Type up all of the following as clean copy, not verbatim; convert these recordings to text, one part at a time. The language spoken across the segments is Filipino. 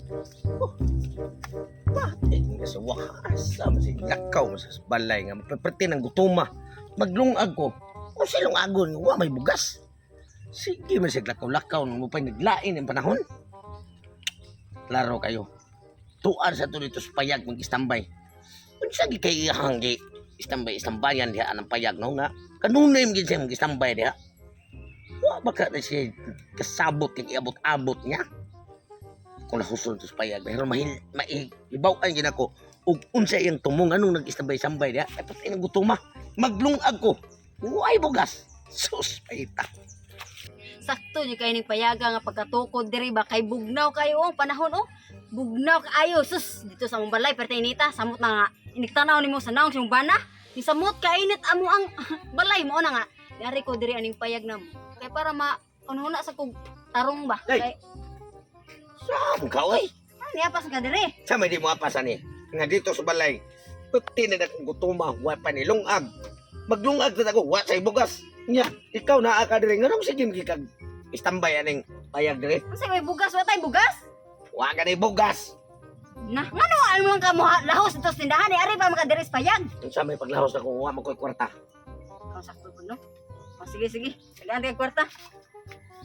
Oh, bakit nga sa wakas? Sama si lakaw sa balay nga magpapriti ng gutuma. Maglungag ko. O silong agon, wa may bugas. Sige man siya lakaw-lakaw nung mo pa naglain ang panahon. Klaro kayo. Tuan sa to dito sa payag mag-istambay. Kung siya kay iyahang istambay-istambayan diha anang payag no nga. Kanunay mo siya mag-istambay diha. Wa baka na siya kasabot kay iabot-abot niya. Kung nahusul to sa payag, pero maibawan gina ko ug unsa iyang tumong anong nag-istambay-sambay diha. Ay patay ng gutuma. Maglungag ko. Uy bugas. Sus paita. Sakto di kay ning payaga nga pagkatukod diri ba kay bugnaw kayo ang panahon Bugnaw kaayo sus dito sa mong balay perti inita samot na nga iniktanaw nimo sa naong siyang bana. Ni samot ka init amo ang balay mo na nga. Yari ko diri aning payag namo. Kay para unhuna sa kog tarong ba. Hey. Kay Saan ka oy? ani apas ka diri. Sa may di mo apasan ni. Nga dito sa balay. Pati na akong gutuma, wa pa ni lungag. Maglungag na ako, wa say bugas. Nya, ikaw naa ka diri nganong sige kag istambay aning payag diri. Unsa may bugas wa tay bugas? Wa ka ni bugas. Na ngano ano man ka mo lahos dito sa tindahan ari pa maka diri sa payag. Unsa may paglahos ako wa mo koy kwarta. Ang sakto po no. Sige sige. Kailangan kay kwarta.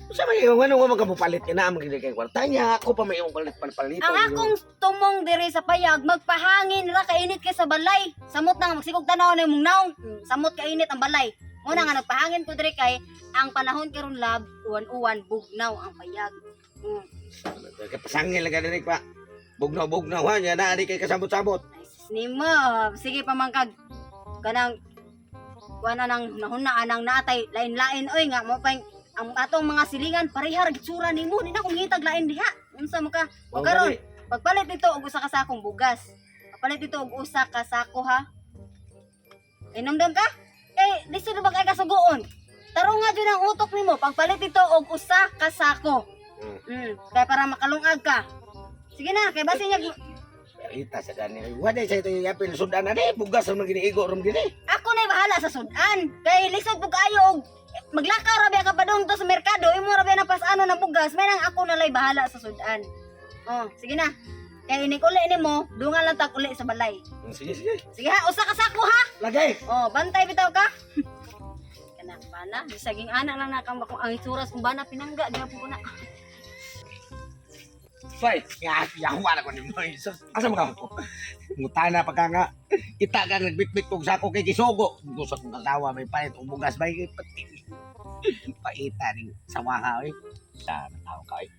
Unsa may yung ano nga magpalit na ang kay kwarta niya, ako pa may yung palit. Ang akong tumong diri sa payag magpahangin ra kainit kay sa balay. Samot na nga magsigog tanaw na mong naong. Samot kainit ang balay. Muna nga nagpahangin ko diri kay ang panahon karon lab uwan-uwan bugnaw ang payag. Kapasangil lang diri pa. Bugnaw ha nya na di kay kasabot-sabot. Nice nimo. Sige pamangkag. Kanang kuana nang nahuna anang natay lain-lain oy nga mo pay ang atong mga silingan parehar gitsura nimo di na kung ngitag lain diha. Unsa mo ka? O karon pagpalit nito og usa ka sakong bugas. Pagpalit nito og usa ka sako ha. Inomdom ka? Di sino ba kay kasugoon? Tarong nga dyan ang utok nimo pagpalit ito og usa ka sako. Kaya para makalungag ka. Sige na, kay basi niya Ita sa gani. Wa day sa ito yapil sudan na di bugas man giniigo rom gini. ako na bahala sa sudan. Kay lisod pug kayo og maglakaw ra biya ka padung to sa merkado, imo ra biya na pasano na bugas, may nang ako na lay bahala sa sudan. Oh, sige na. Kay ini uli nimo, dungan lang tag uli sa balay. Sige. Sige ha, usa ka sako ha. Lagay. Oh, bantay bitaw ka. Kana bana, bisaging ana lang nakang bakong ang isuras kung bana pinangga di po na. Fay, yahuan ako ni mo. Asa mo ka po? Ngutana pa ka nga. Kita ka nagbitbit kong sako kay Kisugo. Gusto kong kasawa, may palit o bugas ba yung pati. Paita rin sawaha eh. Sa tao ka eh.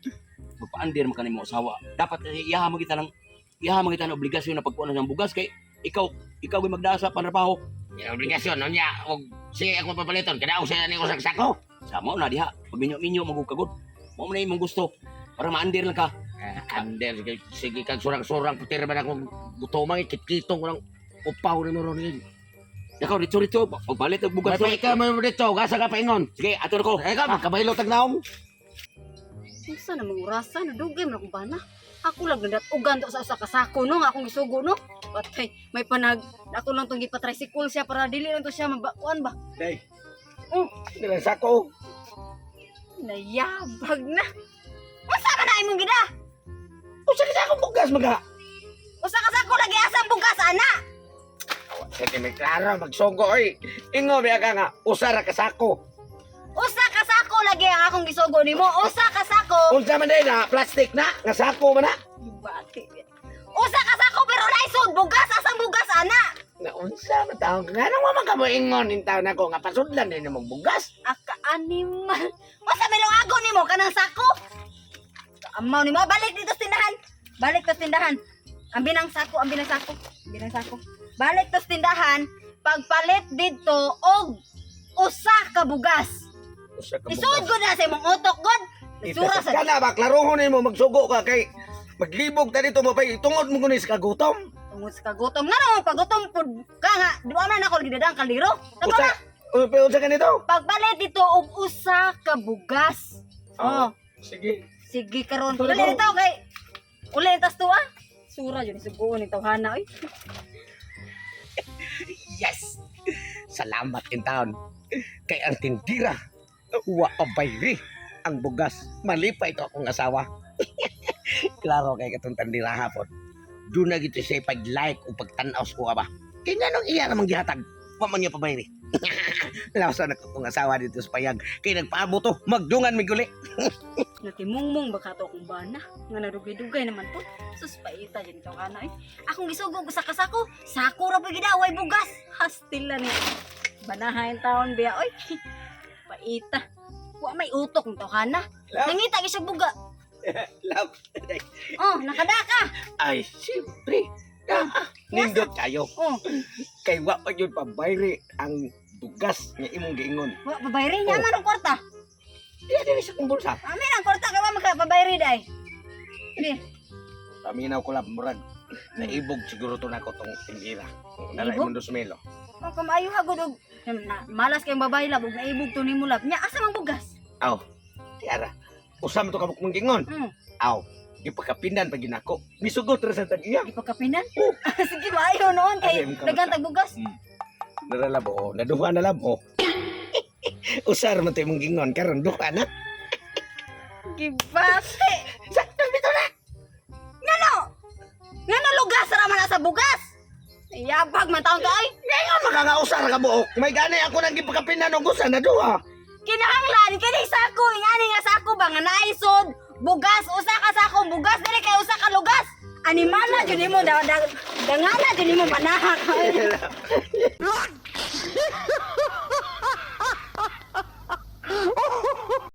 Magpaandir man kanimo asawa. Dapat iyaha mo kita ng obligasyon na pagkuha ng bugas kay ikaw ay magdasa panrabaho. Yung obligasyon, no niya. Huwag siya ako papaliton. Kadaw siya na yung sako. Sama na diha. Pag minyo magugkagod. Mo na imong gusto para maandir lang ka. Ander, sige kang surang-surang. Puti naman akong gutomang ikit-kitong ko ng upaw ni mo ron. Ikaw dito pagbalit og bugas. May ikaw mo dito. Gasa ka paingon. Sige, ato na ko. Ikaw, kabaylo tagnaong. Unsa na mga orasa na dugay man akong bana. Ako lang nadat ugan to sa usa ka sako no nga akong isugo no. Patay, may panag ako lang tong gipa-tricycle siya para dili lang to siya mabakuan ba. Day. Hindi lang sako. Nayabag na. Unsa ka na imong gida? Usa ka akong bugas maga. Usa ka sako lagi asang bugas ana. Sige, may klaro, magsugo, oy. Ingo, biya ka nga, usara ka sako. Usa ka sako lagi ang akong gisugo nimo. Usa ka sako. Unsa man din na, plastic na, nga sako man na. Bati. Usa ka sako pero naisod bugas asang bugas ana. Na unsa man taong nga nang man ka mo ingon in taon ako nga pasudlan din mong bugas. Aka animal. Usa milong ago nimo kanang sako. Amaw nimo balik dito sa tindahan. Balik to tindahan. Ambinang sako. Balik to sa tindahan. Pagpalit dito og usa ka bugas. Usa ka Isud ko na sa imong utok god. Sura sa kana ba klarohon nimo magsugo ka kay maglibog ta dito mo pa tungod mo kunis ka gutom. tungod sa kagutom. Ngano pagutom pud ka nga. Di ba man ako gidadang kaliro? Tama Usa, na. unsa ka nito? Pagpalit dito og usa ka bugas. Oh. Sige. Sige karon. Uli dito kay uli tas tuwa. Sura jud suguon ni tawhana oy. Yes. Salamat in taon. Kay ang tindira. Wa pa bayri ang bugas. Malipay to akong asawa. klaro kay katong tandira hapon. Doon na gito siya pag-like o pagtanaw ko ba. Kaya nga nung iya namang gihatag. Paman niya pabayri. Lawsa na kong asawa dito sa payag. Kaya nagpaabo to, magdungan mi guli. Natimungmong baka to akong bana. Nga nadugay-dugay naman to. Sus, paita dyan ito ka na eh. Akong gisugog sa kasako. Sako ra pa gidaway bugas. Hastila ni. Banahain taon biya. Oy, paita. Wa may utok ng tawhana. Love. Nangita gisag buga. Love. Oh, nakadaka. Ay, siyempre. Nindot kayo. Oh, Kay wa pa yun pabayri ang bugas nga imong giingon. wa pabayri niya man ang kwarta. Diya din sa kong bulsa. Amin ang kwarta ka ba magkapabayri day. Di. Paminaw ko lang murag. Naibog siguro to nako tong tindira. Nalay Naibog? mo dos melo. Oh, kamayo hagod og malas kayong babae lab og naibog to nimo lab. Nya asa man bugas? Aw. Tiara. Usam to kabuk mong gingon. Hmm. Aw. Ipakapindan pa ginako. Misugot ra sa tag-iya. Di pa kapinan? Sige, maayo noon kay Ayun, kamusta? dagantag bugas. Naralabo. Naduha na labo. Usar man tayo mong gingon. Karon duha na. Gibase. Sakto bito na. Ngano? Ngano lugas ra man sa bugas? Yabag man taon ka ay. Ngayon makakausar ka buok. May gani ako nang ipakapindan og usa na duha. Kinahanglan kini sako, ingani nga sako ba nga naisod bugas usa ka sako bugas dili kay usa ka lugas. Animal na jud nimo dangana jud nimo banahak.